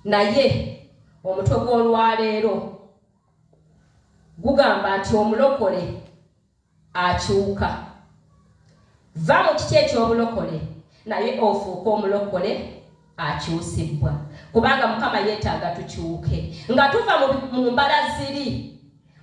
naye omutwe gw'olwaleero gugamba nti omulokole akyuka. Va mu kiti eky'obulokole naye ofuuka omulokole akyusibwa, kubanga Mukama yeetaaga tukyuke nga tuva mu mbala ziri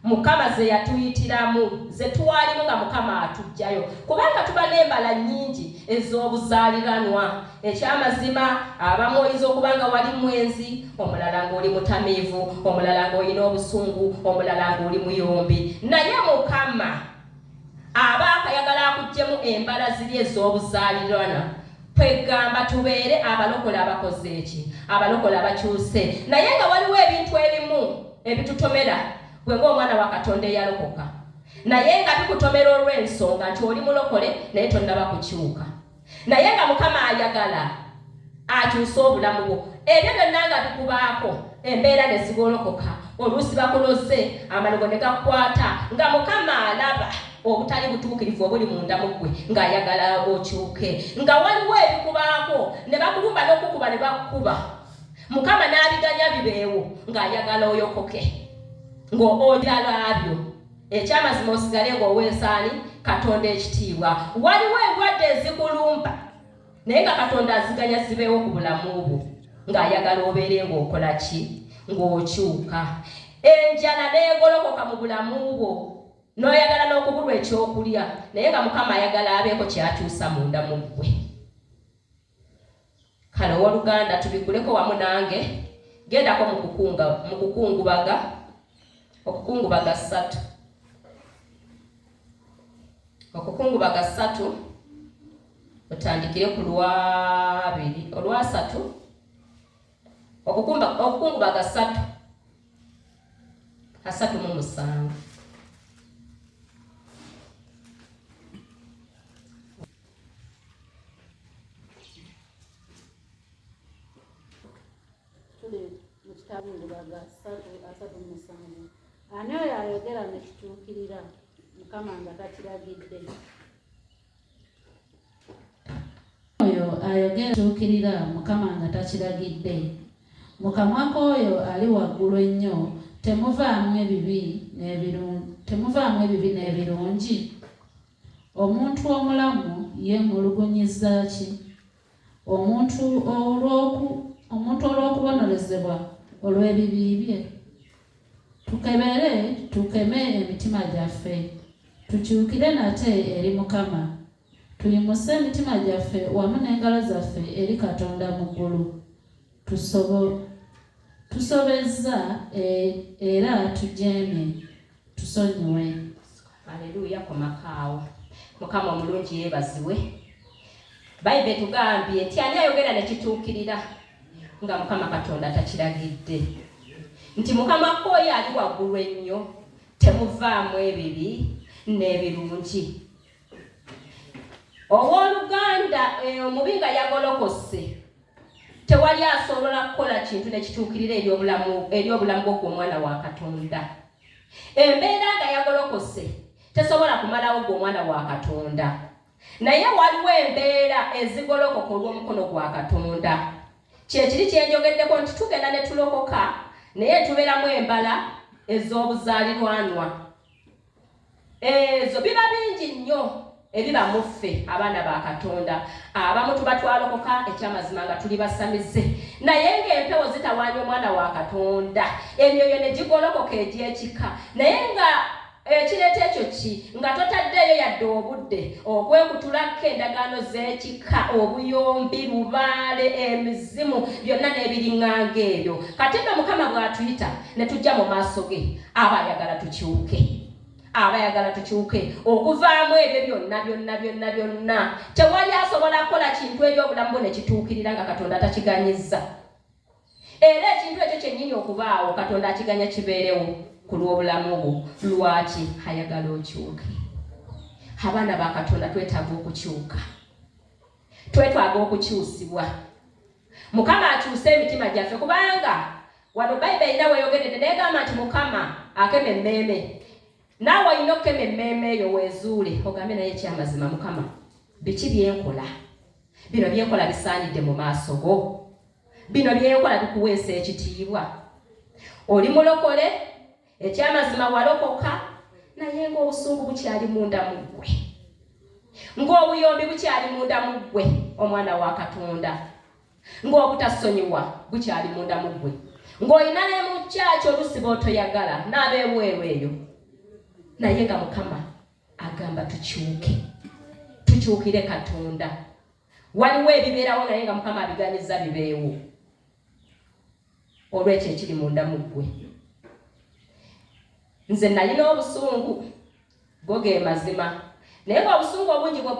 Mukama ze yatuyitiramu, ze twalimu nga Mukama atujjayo, kubanga tuba n'embala nnyingi ez'obuzaaliranwa. Ekyamazima abamu oyinza okuba nga wali mwenzi, omulala ng'oli mutamiivu, omulala ng'olina obusungu, omulala ng'oli muyombi, naye Mukama aba akayagala akuggyemu embala ziri ez'obuzaaliranwa. Kwegamba tubeere abalokole abakoze eki, abalokole abakyuse, naye nga waliwo ebintu ebimu ebitutomera gwe ng'omwana wa Katonda eyalokoka, naye nga bikutomera olw'ensonga nti oli mulokole naye tonnaba kukyuka, naye nga Mukama ayagala akyuse obulamu bwo. Ebyo byonna nga bikubaako embeera ne zigolokoka, oluusi bakuloze amalogo ne gakukwata, nga Mukama alaba obutali butuukirivu obuli munda mu ggwe ng'ayagala okyuke, nga waliwo ebikubaako ne bakulumba n'okukuba ne bakukuba, Mukama n'abiganya bibeewo ng'ayagala oyokoke ng'oyalabyo. Ekyamazima osigale ng'oweesaani Katonda ekitiibwa. Waliwo endwadde ezikulumba naye nga Katonda aziganya zibeewo ku bulamu bwo ng'ayagala obeere ng'okola ki? Ng'okyuka. Enjala n'egolokoka mu bulamu bwo n'oyagala n'okubulwa ekyokulya, naye nga Mukama ayagala abeeko kyakyusa munda mu ggwe. Kale owooluganda tubikuleko wamu nange, gendako mu kukungubaga okukungubaga 3. Okukungubaga 3 otandikire ku Lwabiri, Olwasatu. Okukungubaga 3:7. Ani oyo ayogera ne kituukirira Mukama nga takiragidde? Oyo ayogera kituukirira Mukama nga takiragidde. Mu kamwa k'oyo ali waggulu ennyo temuvaamu ebibi n'ebirungi. Omuntu omulamu yeemulugunyizza ki? Omuntu olw'okubonerezebwa olw'ebibi bye. Tukeme emitima gyaffe, tukyukire nate eri Mukama, tuyimuse emitima gyaffe wamu n'engalo zaffe eri Katonda mu ggulu. Tusobezza era tujeemye, tusonyiwe. Haleluya ku makaawo. Mukama omulungi yeebazibwe. Bayibuli etugambye nti ani ayogera ne kituukirira nga Mukama Katonda takiragidde, nti Mukama k'oyo ali waggulu ennyo temuvaamu ebibi n'ebirungi. Owooluganda omubi nga yagolokose tewali asobola kukola kintu ne kituukirira eri obulamu bw'omwana wa Katonda. Embeera nga yagolokose tesobola kumalawo gw'omwana wa Katonda, naye waliwo embeera ezigolokoka olw'omukono gwa Katonda. Kyekiri kyenjogeddeko nti tugenda ne tulokoka naye tubeeramu embala ez'obuzaaliranwa. Ezo biba bingi nnyo ebiba mu ffe abaana ba Katonda. Abamu tuba twalokoka ekyamazima nga tuli basamize, naye ng'empewo zitawaanya omwana wa Katonda, emyoyo ne gigolokoka egy'ekika, naye nga ekireeta ekyo ki? Nga totaddeeyo yadde obudde okwekutulako endagaano z'ekika, obuyombi, lubaale, emizimu, byonna n'ebiriŋŋanga ebyo. Kati nno Mukama bw'atuyita ne tujja mu maaso ge, aba ayagala tukyuke, okuvaamu ebyo byonna. Tewali asobola kukola kintu eby'obulamu bwo ne kituukirira nga Katonda takiganyizza. Era ekintu ekyo kyennyini okubaawo Katonda akiganya kibeerewo ku lw'obulamu bwo. Lwaki? Ayagala okyuke. Abaana ba Katonda twetaaga okukyusibwa. Mukama akyuse emitima gyaffe, kubanga wano Bayibuli erina weeyogedde neegamba nti Mukama akema emmeeme. Naawe olina okukema emmeeme eyo weezuule ogambe naye ekyamazima, Mukama biki byenkola? Bino byenkola bisaanidde mu maaso go? bino byekola bikuweesa ekitiibwa. Oli mulokole, ekyamazima walokoka, naye ng'obusungu bukyali munda mu ggwe, ng'obuyombi bukyali munda mu ggwe, omwana wa Katonda, ng'obutasonyiwa bukyali munda mu ggwe, ng'olina ne mu kyaki olusi b'otoyagala n'abeebweru eyo. Naye nga Mukama agamba tukyukire Katonda. Waliwo ebibeerawo naye nga Mukama abiganyiza bibeewo olw'ekyo ekiri munda mu ggwe. Nze nalina obusungu, go ge mazima, naye nga obusungu obungi